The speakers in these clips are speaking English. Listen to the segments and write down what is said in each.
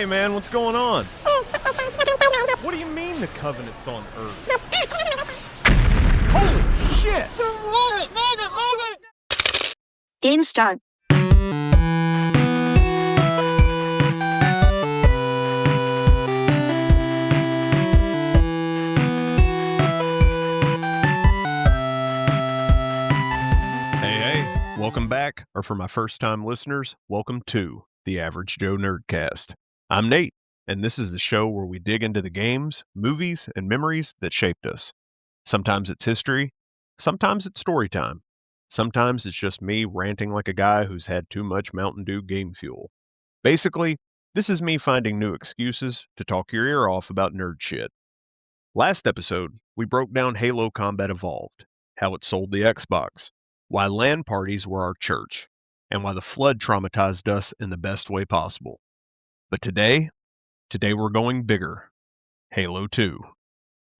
Hey man, what's going on? What do you mean the Covenant's on Earth? Holy shit! Game start. Hey, welcome back, or for my first-time listeners, welcome to the Average Joe Nerdcast. I'm Nate, and this is the show where we dig into the games, movies, and memories that shaped us. Sometimes it's history, sometimes it's story time, sometimes it's just me ranting like a guy who's had too much Mountain Dew game fuel. Basically, this is me finding new excuses to talk your ear off about nerd shit. Last episode, we broke down Halo Combat Evolved, how it sold the Xbox, why LAN parties were our church, and why the flood traumatized us in the best way possible. But today we're going bigger. Halo 2.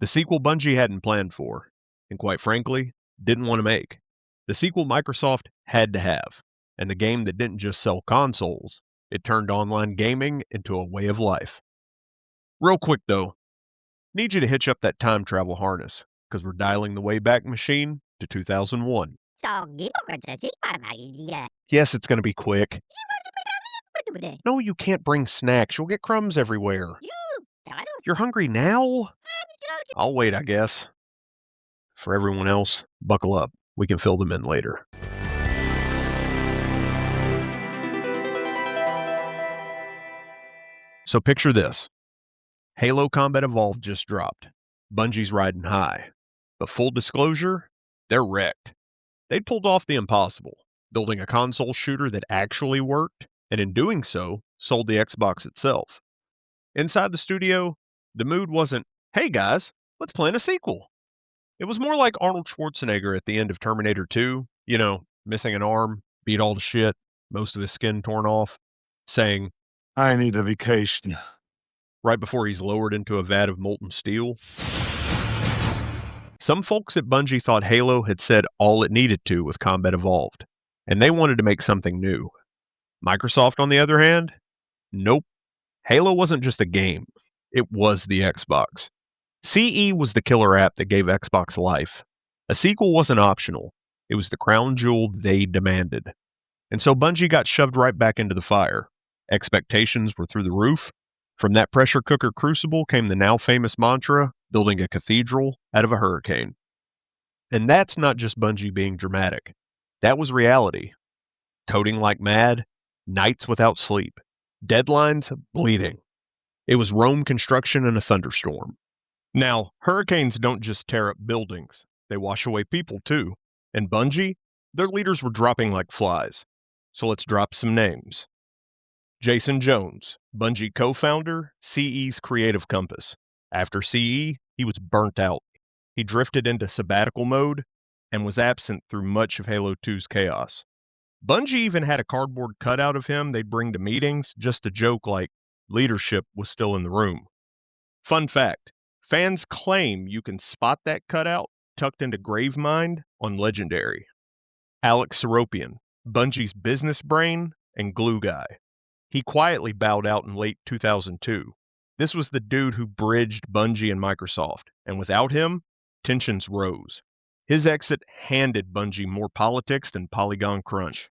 The sequel Bungie hadn't planned for, and quite frankly, didn't want to make. The sequel Microsoft had to have, and the game that didn't just sell consoles, it turned online gaming into a way of life. Real quick though, need you to hitch up that time travel harness, because we're dialing the Wayback Machine to 2001. Yes, it's going to be quick. No, you can't bring snacks. You'll get crumbs everywhere. You're hungry now? I'll wait, I guess. For everyone else, buckle up. We can fill them in later. So picture this. Halo Combat Evolved just dropped. Bungie's riding high. But full disclosure, they're wrecked. They'd pulled off the impossible, building a console shooter that actually worked, and in doing so, sold the Xbox itself. Inside the studio, the mood wasn't, hey guys, let's plan a sequel. It was more like Arnold Schwarzenegger at the end of Terminator 2, missing an arm, beat all to shit, most of his skin torn off, saying, I need a vacation. Right before he's lowered into a vat of molten steel. Some folks at Bungie thought Halo had said all it needed to with Combat Evolved, and they wanted to make something new. Microsoft, on the other hand, nope. Halo wasn't just a game. It was the Xbox. CE was the killer app that gave Xbox life. A sequel wasn't optional. It was the crown jewel they demanded. And so Bungie got shoved right back into the fire. Expectations were through the roof. From that pressure cooker crucible came the now famous mantra, building a cathedral out of a hurricane. And that's not just Bungie being dramatic. That was reality. Coding like mad, nights without sleep, deadlines bleeding. It was Rome construction in a thunderstorm. Now, hurricanes don't just tear up buildings, they wash away people too. And Bungie, their leaders were dropping like flies. So let's drop some names. Jason Jones, Bungie co-founder, CE's creative compass. After CE, he was burnt out. He drifted into sabbatical mode and was absent through much of Halo 2's chaos. Bungie even had a cardboard cutout of him they'd bring to meetings just to joke like leadership was still in the room. Fun fact, fans claim you can spot that cutout tucked into Gravemind on Legendary. Alex Seropian, Bungie's business brain and glue guy. He quietly bowed out in late 2002. This was the dude who bridged Bungie and Microsoft, and without him, tensions rose. His exit handed Bungie more politics than Polygon Crunch.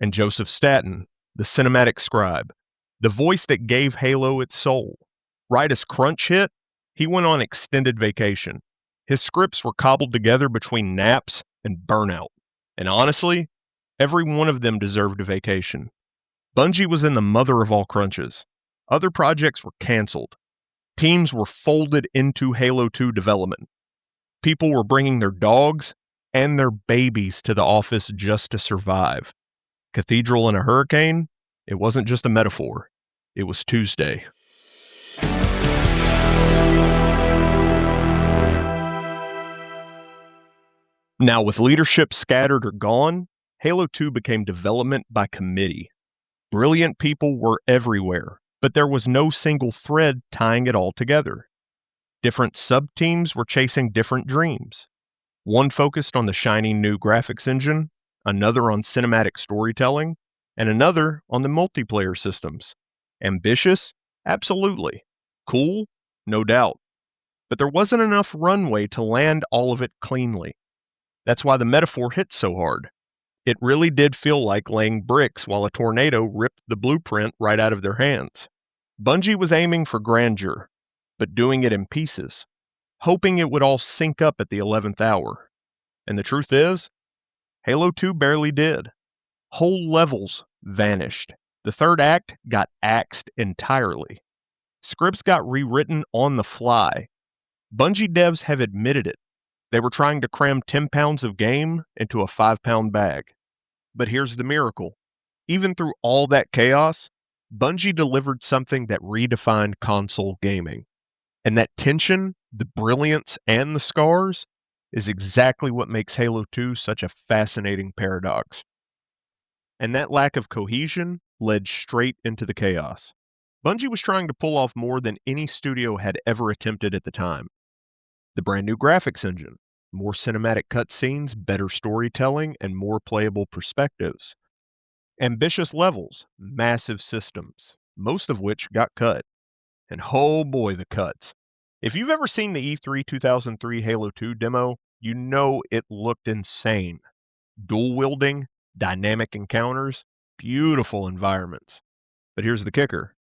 And Joseph Staten, the cinematic scribe, the voice that gave Halo its soul. Right as Crunch hit, he went on extended vacation. His scripts were cobbled together between naps and burnout. And honestly, every one of them deserved a vacation. Bungie was in the mother of all crunches. Other projects were canceled. Teams were folded into Halo 2 development. People were bringing their dogs and their babies to the office just to survive. Cathedral in a hurricane? It wasn't just a metaphor. It was Tuesday. Now, with leadership scattered or gone, Halo 2 became development by committee. Brilliant people were everywhere, but there was no single thread tying it all together. Different sub-teams were chasing different dreams. One focused on the shiny new graphics engine, another on cinematic storytelling, and another on the multiplayer systems. Ambitious? Absolutely. Cool? No doubt. But there wasn't enough runway to land all of it cleanly. That's why the metaphor hit so hard. It really did feel like laying bricks while a tornado ripped the blueprint right out of their hands. Bungie was aiming for grandeur, but doing it in pieces, hoping it would all sync up at the 11th hour. And the truth is, Halo 2 barely did. Whole levels vanished. The third act got axed entirely. Scripts got rewritten on the fly. Bungie devs have admitted it. They were trying to cram 10 pounds of game into a 5-pound bag. But here's the miracle. Even through all that chaos, Bungie delivered something that redefined console gaming. And that tension, the brilliance, and the scars is exactly what makes Halo 2 such a fascinating paradox. And that lack of cohesion led straight into the chaos. Bungie was trying to pull off more than any studio had ever attempted at the time. The brand new graphics engine, more cinematic cutscenes, better storytelling, and more playable perspectives. Ambitious levels, massive systems, most of which got cut. And oh boy, the cuts. If you've ever seen the E3 2003 Halo 2 demo, you know it looked insane. Dual-wielding, dynamic encounters, beautiful environments. But here's the kicker.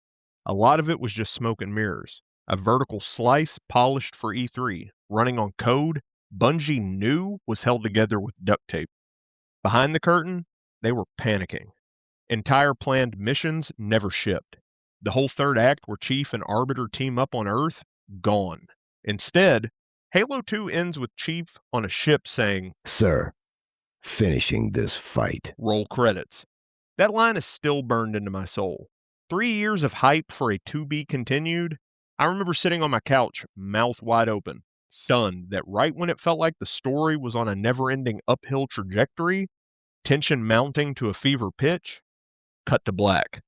A lot of it was just smoke and mirrors. A vertical slice polished for E3, running on code Bungie knew was held together with duct tape. Behind the curtain, they were panicking. Entire planned missions never shipped. The whole third act where Chief and Arbiter team up on Earth, gone. Instead, Halo 2 ends with Chief on a ship saying, "Sir, finishing this fight." roll credits. That line is still burned into my soul. 3 years of hype for a to be continued. I remember sitting on my couch, mouth wide open, stunned that right when it felt like the story was on a never-ending uphill trajectory, tension mounting to a fever pitch, cut to black.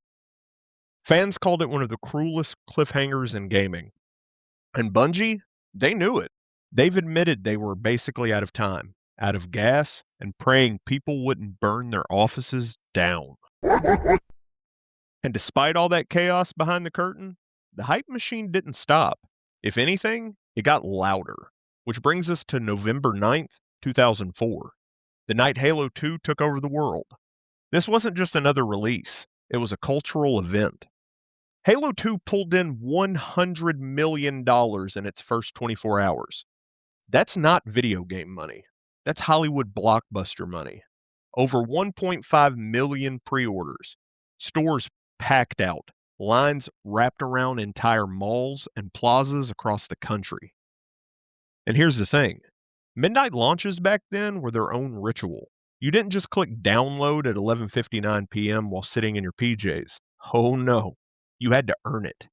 Fans called it one of the cruelest cliffhangers in gaming. And Bungie, they knew it. They've admitted they were basically out of time, out of gas, and praying people wouldn't burn their offices down. And despite all that chaos behind the curtain, the hype machine didn't stop. If anything, it got louder. Which brings us to November 9th, 2004, the night Halo 2 took over the world. This wasn't just another release, it was a cultural event. Halo 2 pulled in $100 million in its first 24 hours. That's not video game money. That's Hollywood blockbuster money. Over 1.5 million pre-orders. Stores packed out. Lines wrapped around entire malls and plazas across the country. And here's the thing. Midnight launches back then were their own ritual. You didn't just click download at 11:59 p.m. while sitting in your PJs. Oh no. You had to earn it.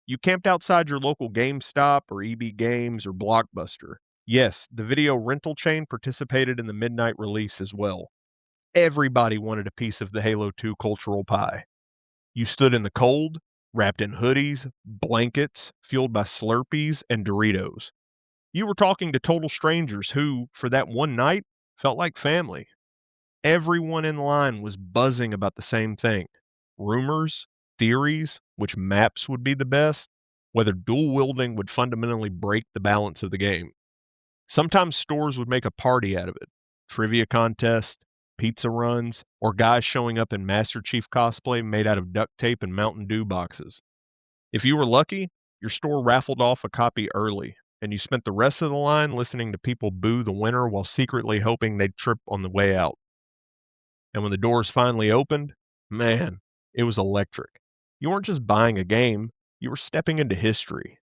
You camped outside your local GameStop or EB Games or Blockbuster. Yes, the video rental chain participated in the midnight release as well. Everybody wanted a piece of the Halo 2 cultural pie. You stood in the cold, wrapped in hoodies, blankets, fueled by Slurpees and Doritos. You were talking to total strangers who, for that one night, felt like family. Everyone in line was buzzing about the same thing. Rumors, theories, which maps would be the best, whether dual-wielding would fundamentally break the balance of the game. Sometimes stores would make a party out of it. Trivia contests, pizza runs, or guys showing up in Master Chief cosplay made out of duct tape and Mountain Dew boxes. If you were lucky, your store raffled off a copy early, and you spent the rest of the line listening to people boo the winner while secretly hoping they'd trip on the way out. And when the doors finally opened, man, it was electric. You weren't just buying a game, you were stepping into history.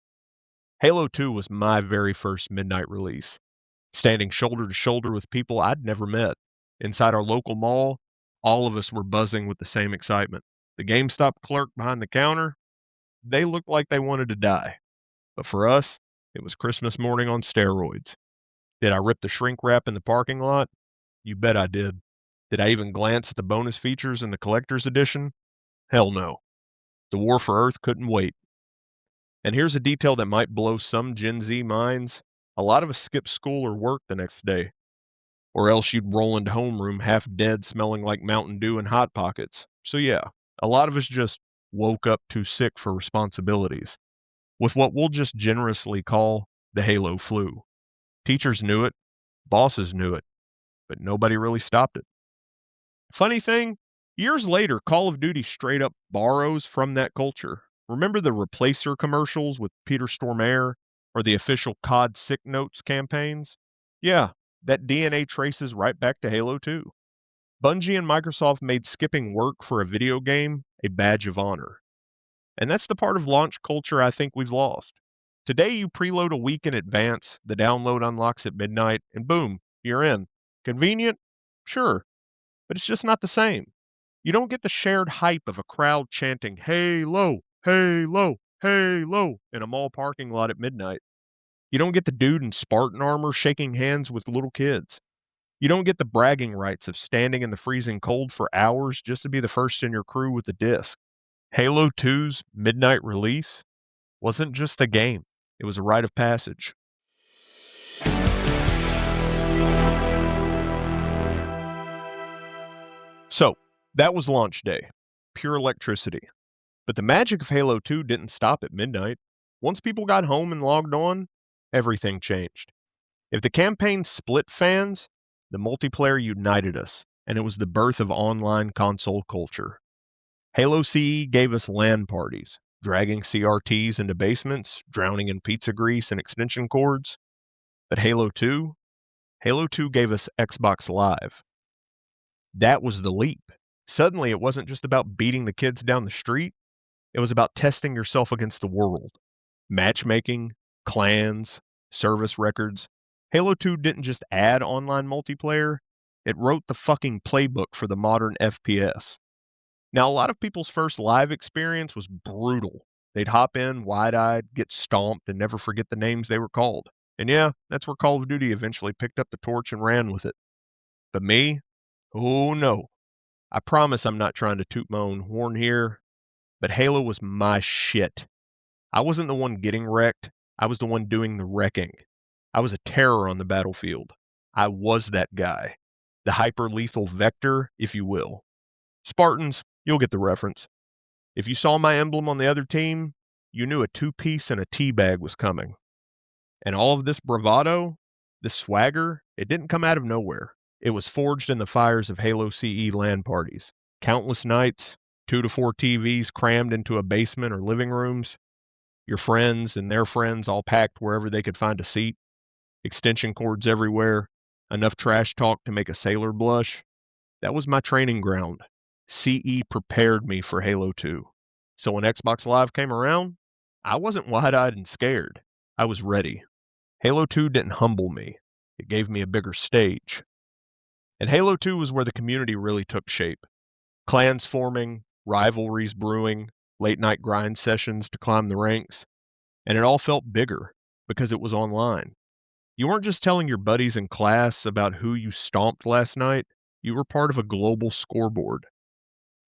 Halo 2 was my very first midnight release, standing shoulder to shoulder with people I'd never met. Inside our local mall, all of us were buzzing with the same excitement. The GameStop clerk behind the counter, they looked like they wanted to die. But for us, it was Christmas morning on steroids. Did I rip the shrink wrap in the parking lot? You bet I did. Did I even glance at the bonus features in the collector's edition? Hell no. The war for Earth couldn't wait. And here's a detail that might blow some Gen Z minds. A lot of us skipped school or work the next day. Or else you'd roll into homeroom half dead smelling like Mountain Dew and Hot Pockets. So yeah, a lot of us just woke up too sick for responsibilities, with what we'll just generously call the Halo flu. Teachers knew it, bosses knew it, but nobody really stopped it. Funny thing, years later, Call of Duty straight up borrows from that culture. Remember the Replacer commercials with Peter Stormare or the official COD Sick Notes campaigns? Yeah, that DNA traces right back to Halo 2. Bungie and Microsoft made skipping work for a video game a badge of honor. And that's the part of launch culture I think we've lost. Today, you preload a week in advance, the download unlocks at midnight, and boom, you're in. Convenient? Sure, but it's just not the same. You don't get the shared hype of a crowd chanting, Halo, Halo, Halo, in a mall parking lot at midnight. You don't get the dude in Spartan armor shaking hands with little kids. You don't get the bragging rights of standing in the freezing cold for hours just to be the first in your crew with a disc. Halo 2's midnight release wasn't just a game, it was a rite of passage. So, that was launch day. Pure electricity. But the magic of Halo 2 didn't stop at midnight. Once people got home and logged on, everything changed. If the campaign split fans, the multiplayer united us, and it was the birth of online console culture. Halo CE gave us LAN parties, dragging CRTs into basements, drowning in pizza grease and extension cords. But Halo 2 gave us Xbox Live. That was the leap. Suddenly, it wasn't just about beating the kids down the street. It was about testing yourself against the world. Matchmaking, clans, service records. Halo 2 didn't just add online multiplayer, it wrote the fucking playbook for the modern FPS. Now, a lot of people's first live experience was brutal. They'd hop in wide-eyed, get stomped, and never forget the names they were called. And yeah, that's where Call of Duty eventually picked up the torch and ran with it. But me? Oh no. I promise I'm not trying to toot my own horn here, but Halo was my shit. I wasn't the one getting wrecked. I was the one doing the wrecking. I was a terror on the battlefield. I was that guy. The hyper-lethal vector, if you will. Spartans, you'll get the reference. If you saw my emblem on the other team, you knew a two-piece and a teabag was coming. And all of this bravado, this swagger, it didn't come out of nowhere. It was forged in the fires of Halo CE LAN parties. Countless nights, 2 to 4 TVs crammed into a basement or living rooms, your friends and their friends all packed wherever they could find a seat, extension cords everywhere, enough trash talk to make a sailor blush. That was my training ground. CE prepared me for Halo 2. So when Xbox Live came around, I wasn't wide-eyed and scared. I was ready. Halo 2 didn't humble me. It gave me a bigger stage. And Halo 2 was where the community really took shape. Clans forming, rivalries brewing, late-night grind sessions to climb the ranks. And it all felt bigger because it was online. You weren't just telling your buddies in class about who you stomped last night. You were part of a global scoreboard.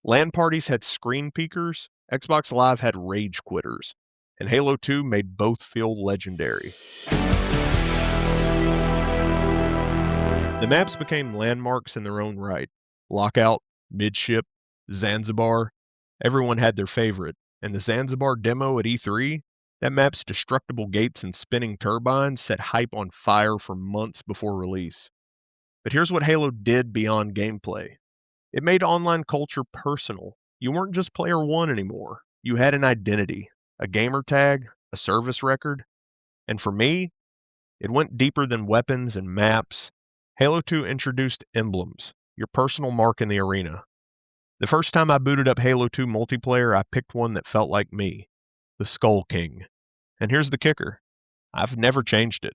LAN parties had screen peekers, Xbox Live had rage quitters, and Halo 2 made both feel legendary. The maps became landmarks in their own right. Lockout, Midship, Zanzibar. Everyone had their favorite, and the Zanzibar demo at E3, that map's destructible gates and spinning turbines set hype on fire for months before release. But here's what Halo did beyond gameplay. It made online culture personal. You weren't just player one anymore. You had an identity, a gamer tag, a service record. And for me, it went deeper than weapons and maps. Halo 2 introduced emblems, your personal mark in the arena. The first time I booted up Halo 2 multiplayer, I picked one that felt like me, the Skull King. And here's the kicker. I've never changed it.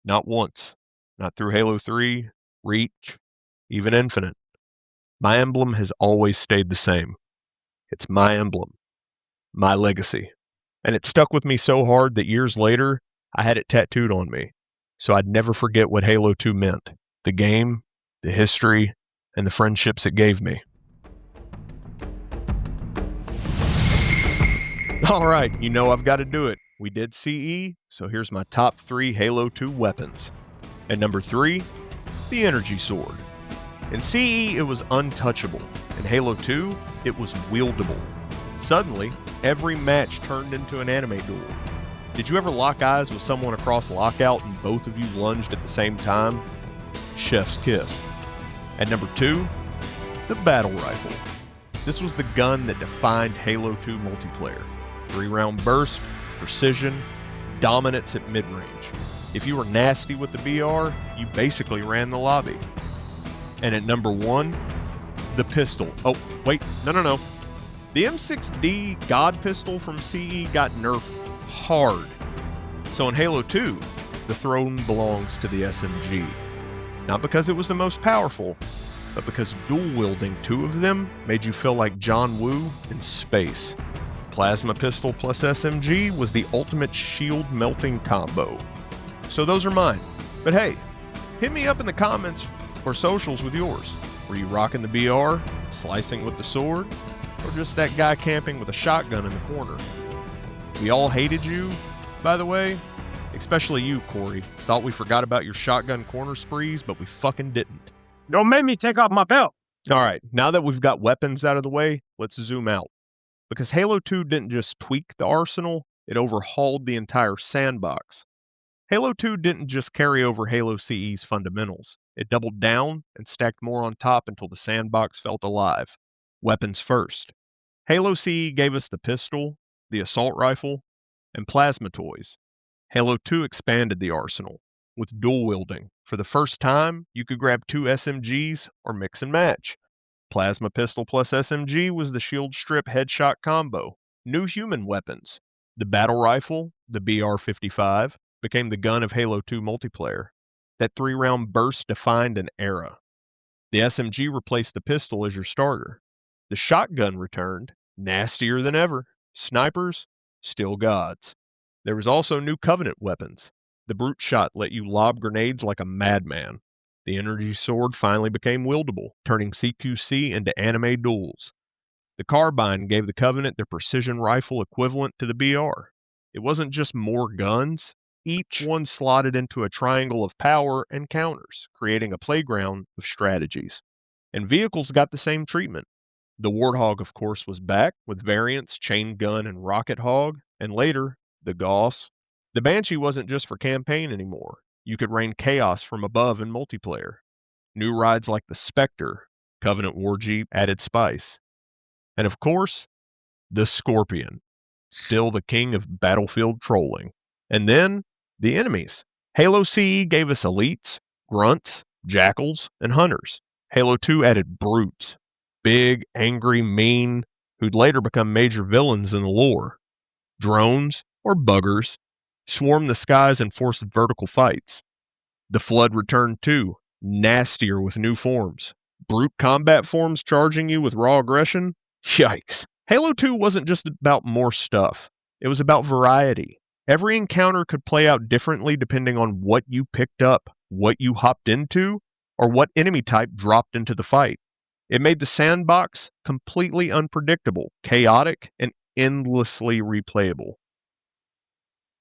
Not once. Not through Halo 3, Reach, even Infinite. My emblem has always stayed the same. It's my emblem. My legacy. And it stuck with me so hard that years later, I had it tattooed on me. So I'd never forget what Halo 2 meant. The game, the history, and the friendships it gave me. All right, you know I've got to do it. We did CE, so here's my top 3 Halo 2 weapons. At number 3, the Energy Sword. In CE, it was untouchable. In Halo 2, it was wieldable. Suddenly, every match turned into an anime duel. Did you ever lock eyes with someone across lockout and both of you lunged at the same time? Chef's kiss. At number 2, the battle rifle. This was the gun that defined Halo 2 multiplayer. 3-round burst, precision, dominance at mid-range. If you were nasty with the BR, you basically ran the lobby. And at number 1, the pistol. Oh, wait, no. The M6D God pistol from CE got nerfed hard. So in Halo 2, the throne belongs to the SMG. Not because it was the most powerful, but because dual-wielding 2 of them made you feel like John Woo in space. Plasma pistol plus SMG was the ultimate shield-melting combo. So those are mine. But hey, hit me up in the comments or socials with yours. Were you rocking the BR, slicing with the sword, or just that guy camping with a shotgun in the corner? We all hated you, by the way. Especially you, Corey. Thought we forgot about your shotgun corner sprees, but we fucking didn't. Don't make me take off my belt. Alright, now that we've got weapons out of the way, let's zoom out. Because Halo 2 didn't just tweak the arsenal, it overhauled the entire sandbox. Halo 2 didn't just carry over Halo CE's fundamentals. It doubled down and stacked more on top until the sandbox felt alive. Weapons first. Halo CE gave us the pistol, the assault rifle, and plasma toys. Halo 2 expanded the arsenal with dual wielding. For the first time, you could grab 2 SMGs or mix and match. Plasma pistol plus SMG was the shield strip headshot combo. New human weapons. The battle rifle, the BR-55, became the gun of Halo 2 multiplayer. That 3-round burst defined an era. The SMG replaced the pistol as your starter. The shotgun returned, nastier than ever. Snipers, still gods. There was also new Covenant weapons. The Brute Shot let you lob grenades like a madman. The Energy Sword finally became wieldable, turning CQC into anime duels. The Carbine gave the Covenant their precision rifle equivalent to the BR. It wasn't just more guns. Each one slotted into a triangle of power and counters, creating a playground of strategies. And vehicles got the same treatment. The Warthog, of course, was back, with variants Chain Gun and Rocket Hog, and later, the Gauss. The Banshee wasn't just for campaign anymore. You could rain chaos from above in multiplayer. New rides like the Spectre, Covenant War Jeep, added spice. And of course, the Scorpion, still the king of battlefield trolling. And then, the enemies. Halo CE gave us elites, grunts, jackals, and hunters. Halo 2 added brutes, big, angry, mean, who'd later become major villains in the lore. Drones, or buggers, swarmed the skies and forced vertical fights. The Flood returned too, nastier with new forms. Brute combat forms charging you with raw aggression? Yikes. Halo 2 wasn't just about more stuff. It was about variety. Every encounter could play out differently depending on what you picked up, what you hopped into, or what enemy type dropped into the fight. It made the sandbox completely unpredictable, chaotic, and endlessly replayable.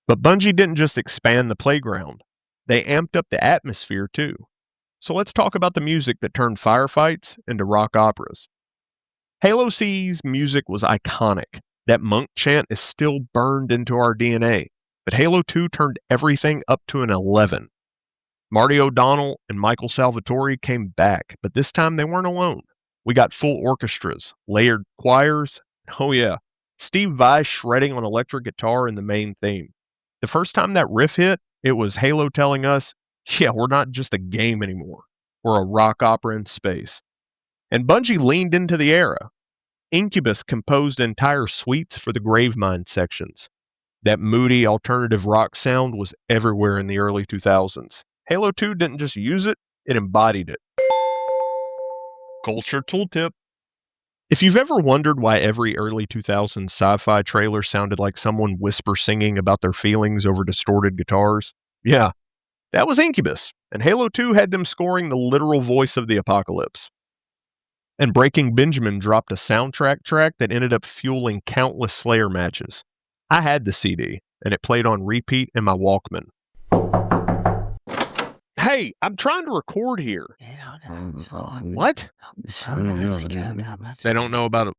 But Bungie didn't just expand the playground. They amped up the atmosphere too. So let's talk about the music that turned firefights into rock operas. Halo CE's music was iconic. That monk chant is still burned into our DNA. But Halo 2 turned everything up to an 11. Marty O'Donnell and Michael Salvatore came back, but this time they weren't alone. We got full orchestras, layered choirs, oh yeah, Steve Vai shredding on electric guitar in the main theme. The first time that riff hit, it was Halo telling us, yeah, we're not just a game anymore. We're a rock opera in space. And Bungie leaned into the era. Incubus composed entire suites for the Gravemind sections. That moody alternative rock sound was everywhere in the early 2000s. Halo 2 didn't just use it, it embodied it. Culture tooltip. If you've ever wondered why every early 2000s sci-fi trailer sounded like someone whisper singing about their feelings over distorted guitars, yeah, that was Incubus, and Halo 2 had them scoring the literal voice of the apocalypse. And Breaking Benjamin dropped a soundtrack track that ended up fueling countless Slayer matches. I had the CD, and it played on repeat in my Walkman. Hey, I'm trying to record here. What? They don't know about it.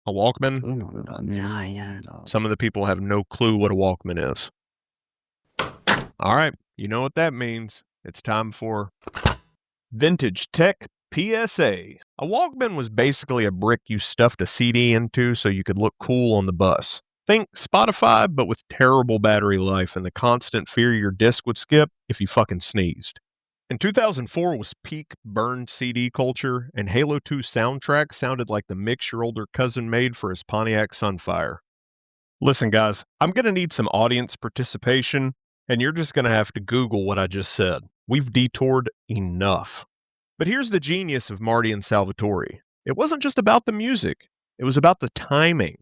A Walkman? Some of the people have no clue what a Walkman is. All right, you know what that means. It's time for Vintage Tech PSA. A Walkman was basically a brick you stuffed a CD into so you could look cool on the bus. Think Spotify, but with terrible battery life and the constant fear your disc would skip if you fucking sneezed. In 2004 was peak burned CD culture, and Halo 2's soundtrack sounded like the mix your older cousin made for his Pontiac Sunfire. Listen, guys, I'm going to need some audience participation, and you're just going to have to Google what I just said. We've detoured enough. But here's the genius of Marty and Salvatore. It wasn't just about the music. It was about the timing.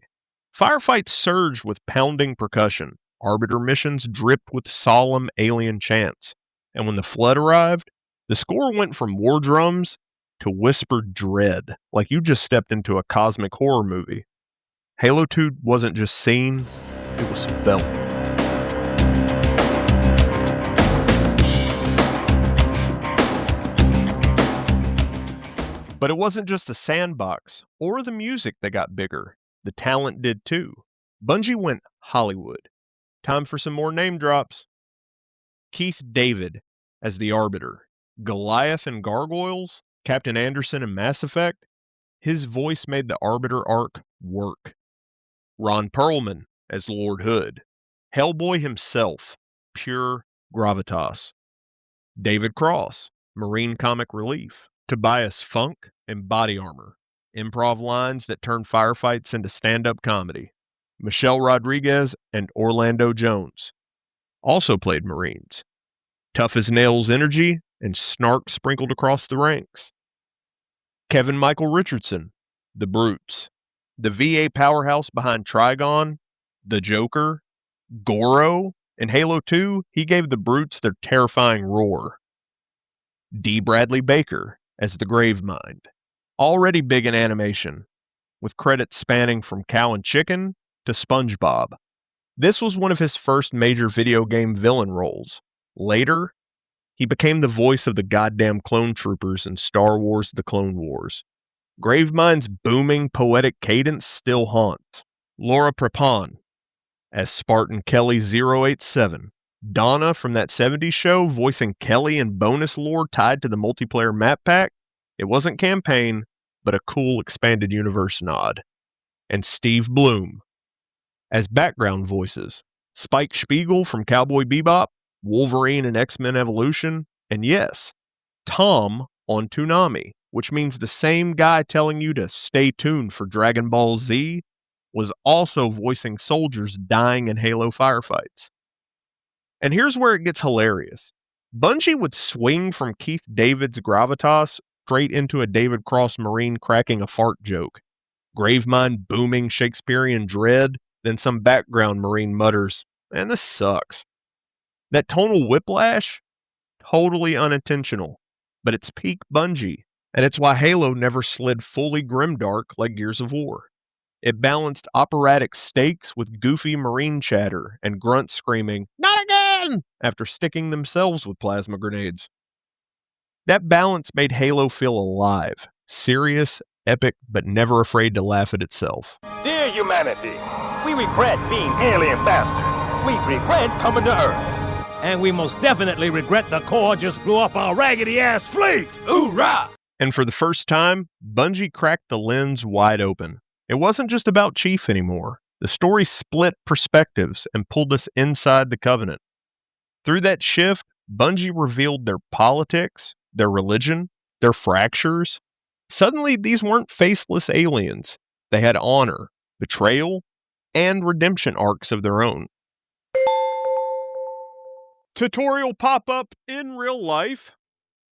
Firefights surged with pounding percussion. Arbiter missions dripped with solemn alien chants. And when the flood arrived, the score went from war drums to whispered dread, like you just stepped into a cosmic horror movie. Halo 2 wasn't just seen, it was felt. But it wasn't just the sandbox or the music that got bigger. The talent did too. Bungie went Hollywood. Time for some more name drops. Keith David as the Arbiter, Goliath in Gargoyles, Captain Anderson in Mass Effect. His voice made the Arbiter arc work. Ron Perlman as Lord Hood, Hellboy himself, pure gravitas. David Cross, Marine comic relief. Tobias Funk in Body Armor, improv lines that turn firefights into stand-up comedy. Michelle Rodriguez and Orlando Jones also played Marines. Tough as nails energy and snark sprinkled across the ranks. Kevin Michael Richardson, the Brutes, the VA powerhouse behind Trigon, the Joker, Goro. In Halo 2, he gave the Brutes their terrifying roar. D. Bradley Baker as the Gravemind, already big in animation, with credits spanning from Cow and Chicken to SpongeBob. This was one of his first major video game villain roles. Later, he became the voice of the goddamn clone troopers in Star Wars: The Clone Wars. Gravemind's booming poetic cadence still haunts. Laura Prepon as Spartan Kelly 087. Donna from that 70s show voicing Kelly in bonus lore tied to the multiplayer map pack. It wasn't campaign, but a cool expanded universe nod. And Steve Bloom as background voices. Spike Spiegel from Cowboy Bebop, Wolverine in X-Men Evolution, and yes, Tom on Toonami, which means the same guy telling you to stay tuned for Dragon Ball Z was also voicing soldiers dying in Halo firefights. And here's where it gets hilarious. Bungie would swing from Keith David's gravitas straight into a David Cross Marine cracking a fart joke. Gravemind booming Shakespearean dread, then some background Marine mutters, "Man, this sucks." That tonal whiplash, totally unintentional, but it's peak Bungie, and it's why Halo never slid fully grimdark like Gears of War. It balanced operatic stakes with goofy Marine chatter and grunts screaming, "Not again!" after sticking themselves with plasma grenades. That balance made Halo feel alive, serious, epic, but never afraid to laugh at itself. Dear humanity, we regret being alien bastards. We regret coming to Earth. And we most definitely regret the Corps just blew up our raggedy-ass fleet! Hoorah! And for the first time, Bungie cracked the lens wide open. It wasn't just about Chief anymore. The story split perspectives and pulled us inside the Covenant. Through that shift, Bungie revealed their politics, their religion, their fractures. Suddenly, these weren't faceless aliens. They had honor, betrayal, and redemption arcs of their own. Tutorial pop-up in real life.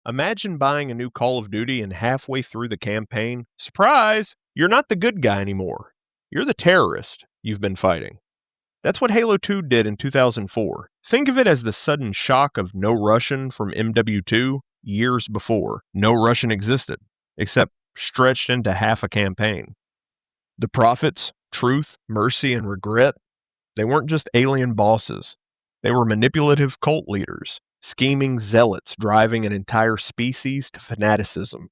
Imagine buying a new Call of Duty and halfway through the campaign, surprise, you're not the good guy anymore. You're the terrorist you've been fighting. That's what Halo 2 did in 2004. Think of it as the sudden shock of No Russian from MW2 years before. No Russian existed, except stretched into half a campaign. The prophets, truth, mercy, and regret, they weren't just alien bosses. They were manipulative cult leaders, scheming zealots driving an entire species to fanaticism.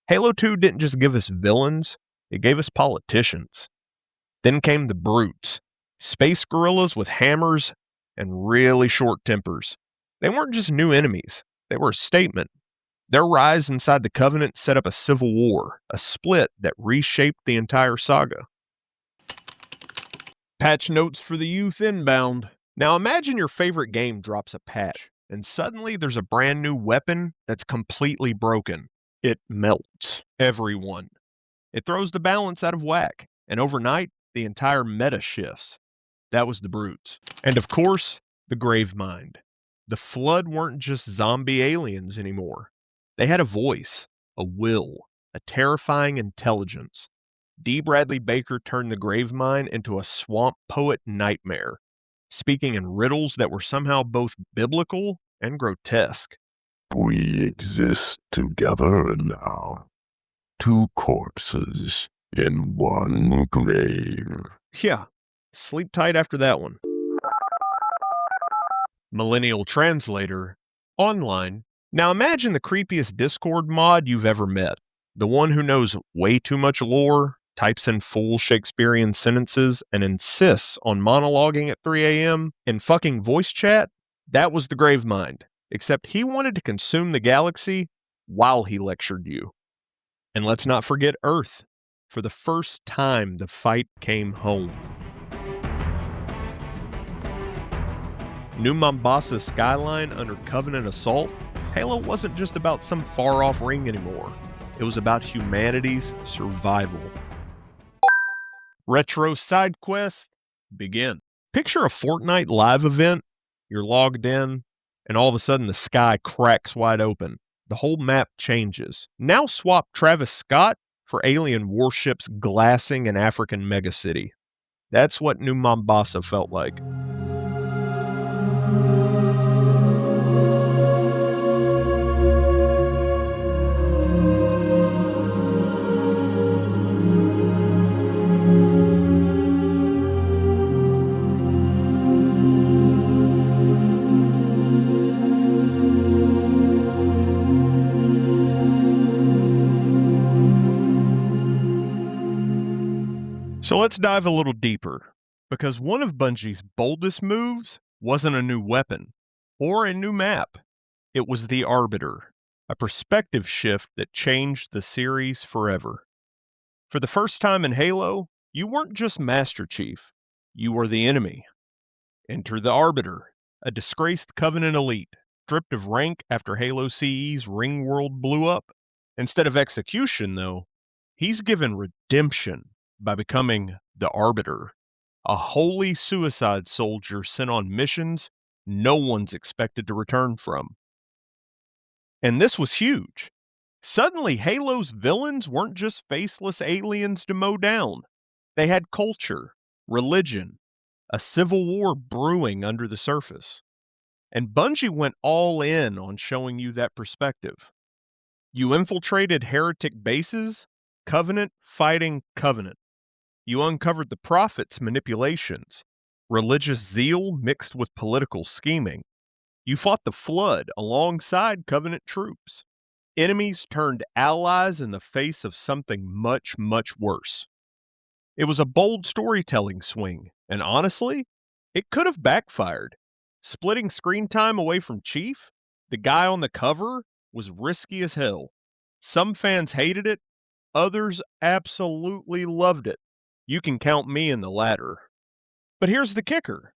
Halo 2 didn't just give us villains, It gave us politicians. Then came the Brutes, space gorillas with hammers and really short tempers. They weren't just new enemies, they were a statement. Their rise inside the Covenant set up a civil war, a split that reshaped the entire saga. Patch notes for the youth inbound. Now imagine your favorite game drops a patch, and suddenly there's a brand new weapon that's completely broken. It melts everyone. It throws the balance out of whack, and overnight, the entire meta shifts. That was the Brutes. And of course, the Gravemind. The Flood weren't just zombie aliens anymore. They had a voice, a will, a terrifying intelligence. D. Bradley Baker turned the Gravemind into a swamp poet nightmare, speaking in riddles that were somehow both biblical and grotesque. We exist together now. Two corpses in one grave. Yeah, sleep tight after that one. Millennial Translator, online. Now imagine the creepiest Discord mod you've ever met. The one who knows way too much lore, types in full Shakespearean sentences, and insists on monologuing at 3 a.m. in fucking voice chat. That was the Gravemind, except he wanted to consume the galaxy while he lectured you. And let's not forget Earth. For the first time, the fight came home. New Mombasa's skyline under Covenant assault, Halo wasn't just about some far-off ring anymore. It was about humanity's survival. Retro side quests begin. Picture a Fortnite live event. You're logged in, and all of a sudden the sky cracks wide open. The whole map changes. Now swap Travis Scott for alien warships glassing an African megacity. That's what New Mombasa felt like. So let's dive a little deeper, because one of Bungie's boldest moves wasn't a new weapon or a new map. It was the Arbiter, a perspective shift that changed the series forever. For the first time in Halo, you weren't just Master Chief, you were the enemy. Enter the Arbiter, a disgraced Covenant elite, stripped of rank after Halo CE's ring world blew up. Instead of execution, though, he's given redemption by becoming the Arbiter, a holy suicide soldier sent on missions no one's expected to return from. And this was huge. Suddenly, Halo's villains weren't just faceless aliens to mow down. They had culture, religion, a civil war brewing under the surface. And Bungie went all in on showing you that perspective. You infiltrated heretic bases, Covenant fighting Covenant. You uncovered the Prophet's manipulations, religious zeal mixed with political scheming. You fought the Flood alongside Covenant troops. Enemies turned allies in the face of something much, much worse. It was a bold storytelling swing, and honestly, it could have backfired. Splitting screen time away from Chief, the guy on the cover, was risky as hell. Some fans hated it, others absolutely loved it. You can count me in the latter. But here's the kicker.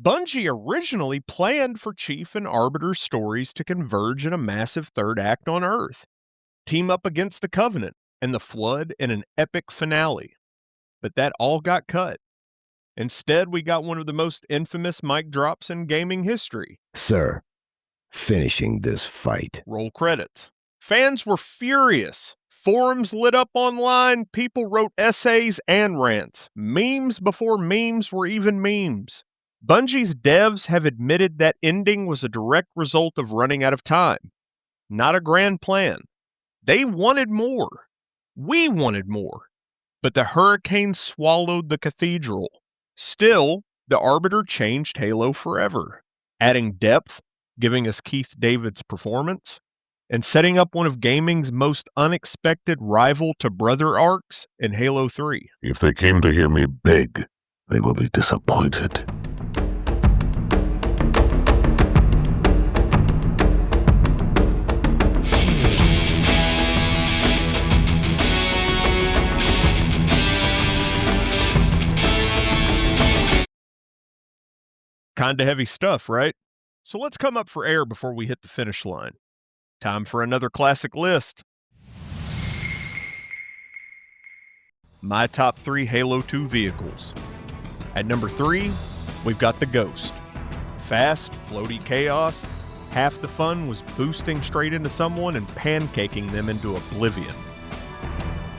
Bungie originally planned for Chief and Arbiter's stories to converge in a massive third act on Earth, team up against the Covenant and the Flood in an epic finale. But that all got cut. Instead, we got one of the most infamous mic drops in gaming history. Sir, finishing this fight. Roll credits. Fans were furious. Forums lit up online, people wrote essays and rants, memes before memes were even memes. Bungie's devs have admitted that ending was a direct result of running out of time, not a grand plan. They wanted more. We wanted more. But the hurricane swallowed the cathedral. Still, the Arbiter changed Halo forever, adding depth, giving us Keith David's performance, and setting up one of gaming's most unexpected rival-to-brother arcs in Halo 3. If they came to hear me beg, they will be disappointed. Kinda heavy stuff, right? So let's come up for air before we hit the finish line. Time for another classic list. My top 3 Halo 2 vehicles. At number 3, we've got the Ghost. Fast, floaty chaos. Half the fun was boosting straight into someone and pancaking them into oblivion.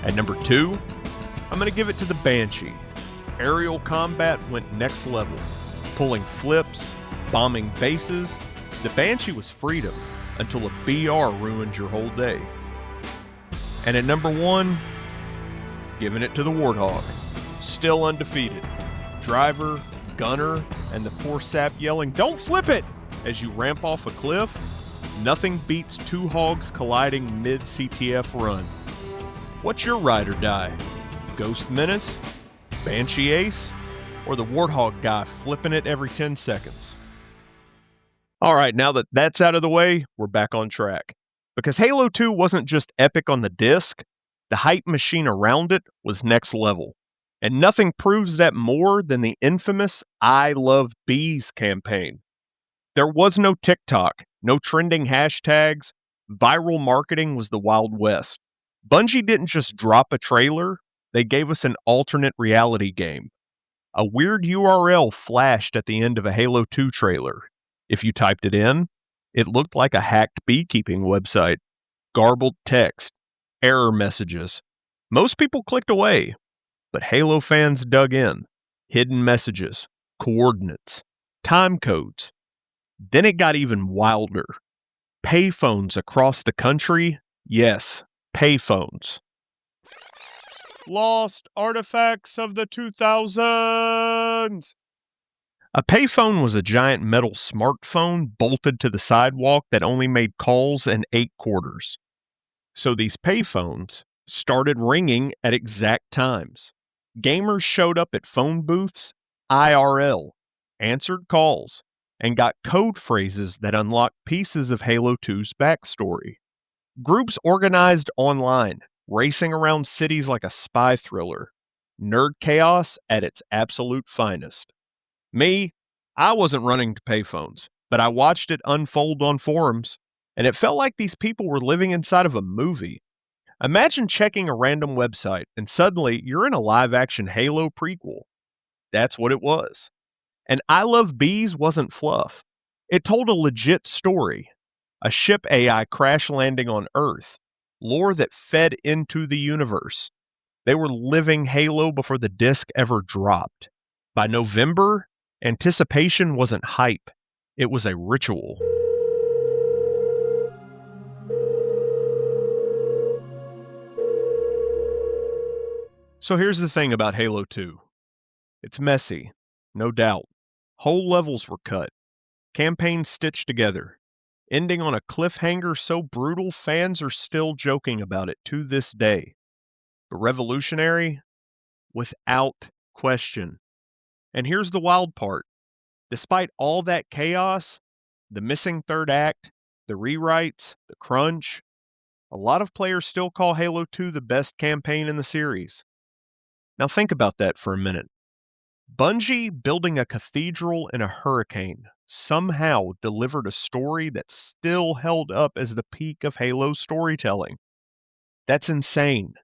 At number 2, I'm going to give it to the Banshee. Aerial combat went next level. Pulling flips, bombing bases, the Banshee was freedom until a BR ruined your whole day. And at number 1, giving it to the Warthog. Still undefeated. Driver, gunner, and the poor sap yelling, "Don't flip it!" as you ramp off a cliff. Nothing beats two hogs colliding mid-CTF run. What's your ride or die? Ghost Menace? Banshee Ace? Or the Warthog guy flipping it every 10 seconds? All right, now that that's out of the way, we're back on track. Because Halo 2 wasn't just epic on the disc, the hype machine around it was next level. And nothing proves that more than the infamous I Love Bees campaign. There was no TikTok, no trending hashtags. Viral marketing was the Wild West. Bungie didn't just drop a trailer, they gave us an alternate reality game. A weird URL flashed at the end of a Halo 2 trailer. If you typed it in, it looked like a hacked beekeeping website. Garbled text, error messages. Most people clicked away, but Halo fans dug in. Hidden messages, coordinates, time codes. Then it got even wilder. Payphones across the country. Yes, payphones. Lost artifacts of the 2000s. A payphone was a giant metal smartphone bolted to the sidewalk that only made calls in 8 quarters. So these payphones started ringing at exact times. Gamers showed up at phone booths, IRL, answered calls, and got code phrases that unlocked pieces of Halo 2's backstory. Groups organized online, racing around cities like a spy thriller. Nerd chaos at its absolute finest. Me, I wasn't running to payphones, but I watched it unfold on forums, and it felt like these people were living inside of a movie. Imagine checking a random website, and suddenly you're in a live-action Halo prequel. That's what it was. And I Love Bees wasn't fluff. It told a legit story. A ship AI crash landing on Earth. Lore that fed into the universe. They were living Halo before the disc ever dropped. By November, anticipation wasn't hype. It was a ritual. So here's the thing about Halo 2. It's messy, no doubt. Whole levels were cut. Campaigns stitched together. Ending on a cliffhanger so brutal fans are still joking about it to this day. But revolutionary? Without question. And here's the wild part. Despite all that chaos, the missing third act, the rewrites, the crunch, a lot of players still call Halo 2 the best campaign in the series. Now think about that for a minute. Bungie building a cathedral in a hurricane somehow delivered a story that still held up as the peak of Halo storytelling. That's insane.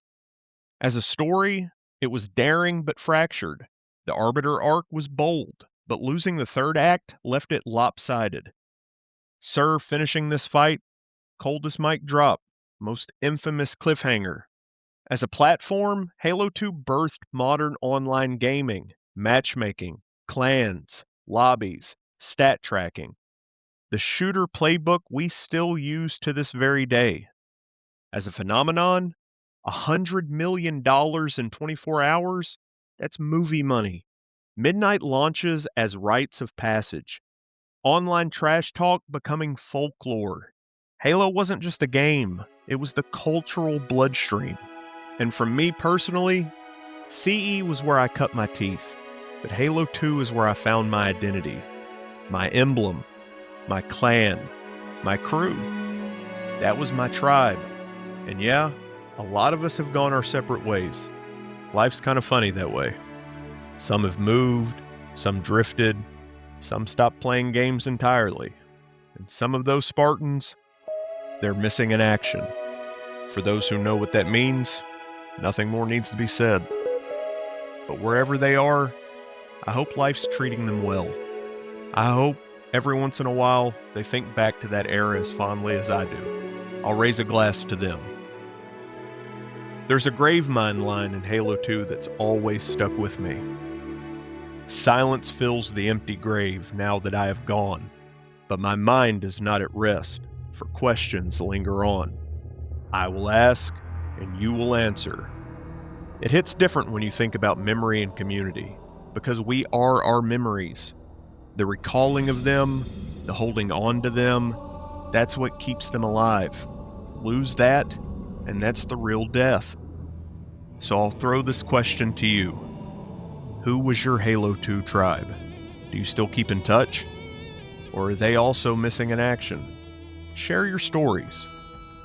As a story, it was daring but fractured. The Arbiter arc was bold, but losing the third act left it lopsided. Sir finishing this fight, coldest mic drop, most infamous cliffhanger. As a platform, Halo 2 birthed modern online gaming, matchmaking, clans, lobbies, stat tracking. The shooter playbook we still use to this very day. As a phenomenon, $100 million in 24 hours? That's movie money. Midnight launches as rites of passage. Online trash talk becoming folklore. Halo wasn't just a game, it was the cultural bloodstream. And for me personally, CE was where I cut my teeth, but Halo 2 is where I found my identity, my emblem, my clan, my crew. That was my tribe. And yeah, a lot of us have gone our separate ways. Life's kind of funny that way. Some have moved, some drifted, some stopped playing games entirely. And some of those Spartans, they're missing in action. For those who know what that means, nothing more needs to be said. But wherever they are, I hope life's treating them well. I hope every once in a while they think back to that era as fondly as I do. I'll raise a glass to them. There's a Gravemind line in Halo 2 that's always stuck with me. Silence fills the empty grave now that I have gone, but my mind is not at rest, for questions linger on. I will ask, and you will answer. It hits different when you think about memory and community, because we are our memories. The recalling of them, the holding on to them, that's what keeps them alive. Lose that, and that's the real death. So I'll throw this question to you. Who was your Halo 2 tribe? Do you still keep in touch? Or are they also missing in action? Share your stories.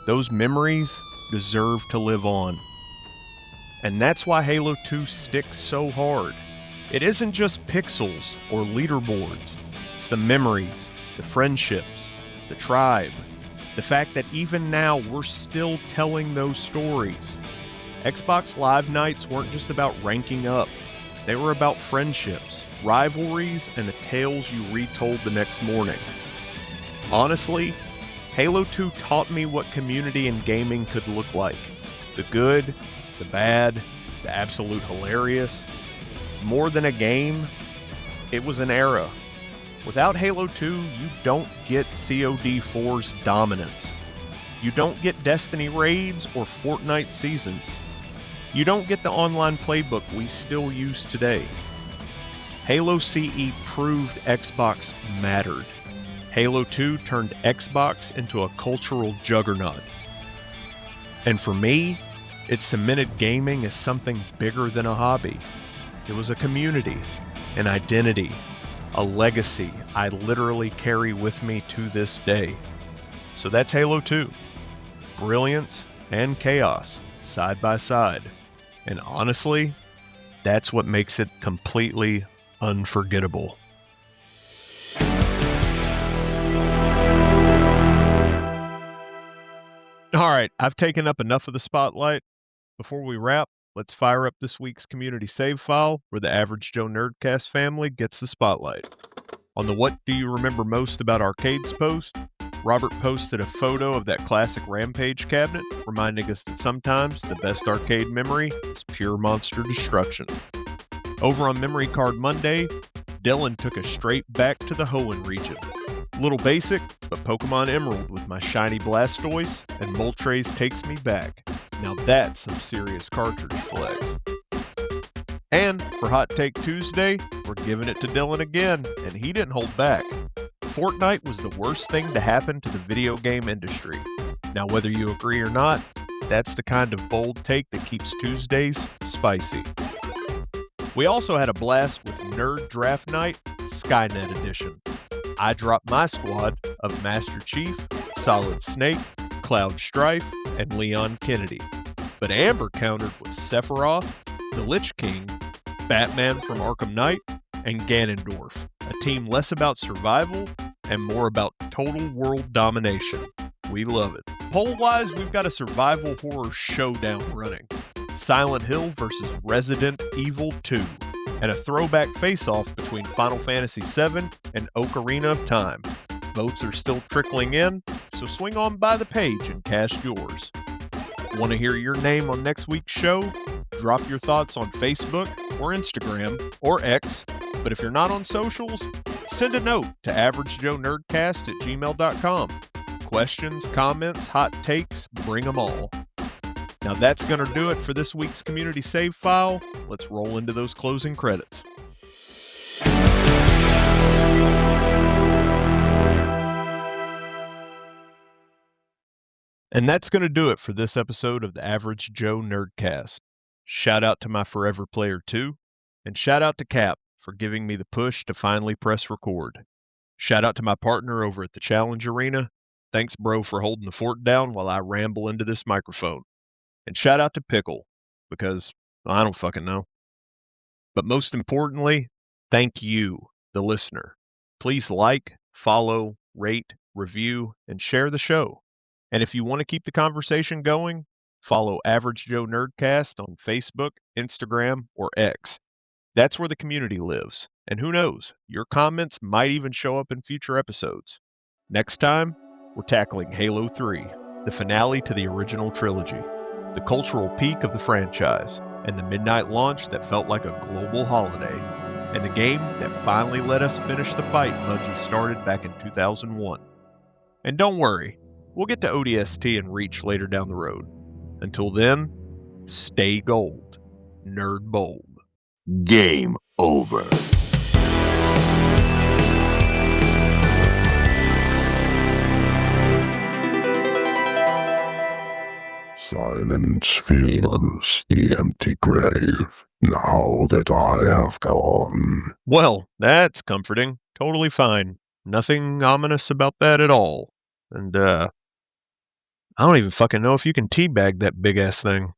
Those memories deserve to live on. And that's why Halo 2 sticks so hard. It isn't just pixels or leaderboards. It's the memories, the friendships, the tribe, the fact that even now we're still telling those stories. Xbox Live nights weren't just about ranking up. They were about friendships, rivalries, and the tales you retold the next morning. Honestly, Halo 2 taught me what community and gaming could look like. The good, the bad, the absolute hilarious. More than a game, it was an era. Without Halo 2, you don't get COD 4's dominance. You don't get Destiny raids or Fortnite seasons. You don't get the online playbook we still use today. Halo CE proved Xbox mattered. Halo 2 turned Xbox into a cultural juggernaut. And for me, it cemented gaming as something bigger than a hobby. It was a community, an identity, a legacy I literally carry with me to this day. So that's Halo 2. Brilliance and chaos, side by side. And honestly, that's what makes it completely unforgettable. All right, I've taken up enough of the spotlight. Before we wrap, let's fire up this week's community save file where the Average Joe Nerdcast family gets the spotlight. On the What Do You Remember Most About Arcades post, Robert posted a photo of that classic Rampage cabinet, reminding us that sometimes the best arcade memory is pure monster destruction. Over on Memory Card Monday, Dylan took us straight back to the Hoenn region. Little basic, but Pokemon Emerald with my shiny Blastoise and Moltres takes me back. Now that's some serious cartridge flex. And for Hot Take Tuesday, we're giving it to Dylan again, and he didn't hold back. Fortnite was the worst thing to happen to the video game industry. Now whether you agree or not, that's the kind of bold take that keeps Tuesdays spicy. We also had a blast with Nerd Draft Night, Skynet Edition. I dropped my squad of Master Chief, Solid Snake, Cloud Strife, and Leon Kennedy. But Amber countered with Sephiroth, the Lich King, Batman from Arkham Knight, and Ganondorf, a team less about survival and more about total world domination. We love it. Poll-wise, we've got a survival horror showdown running. Silent Hill versus Resident Evil 2, and a throwback face-off between Final Fantasy VII and Ocarina of Time. Votes are still trickling in, so swing on by the page and cast yours. Want to hear your name on next week's show? Drop your thoughts on Facebook or Instagram or X, but if you're not on socials, send a note to averagejoenerdcast@gmail.com. Questions, comments, hot takes, bring them all. Now that's going to do it for this week's community save file. Let's roll into those closing credits. And that's going to do it for this episode of the Average Joe Nerdcast. Shout out to my Forever Player 2, and shout out to Cap for giving me the push to finally press record. Shout out to my partner over at the Challenge Arena. Thanks, bro, for holding the fort down while I ramble into this microphone. And shout out to Pickle, because I don't fucking know. But most importantly, thank you, the listener. Please like, follow, rate, review, and share the show. And if you want to keep the conversation going, follow Average Joe Nerdcast on Facebook, Instagram, or X. That's where the community lives. And who knows, your comments might even show up in future episodes. Next time, we're tackling Halo 3, the finale to the original trilogy, the cultural peak of the franchise, and the midnight launch that felt like a global holiday, and the game that finally let us finish the fight Bungie started back in 2001. And don't worry, we'll get to ODST and Reach later down the road. Until then, stay gold, nerd bold. Game over. Silence fills the empty grave now that I have gone. Well, that's comforting. Totally fine. Nothing ominous about that at all. And, I don't even fucking know if you can teabag that big-ass thing.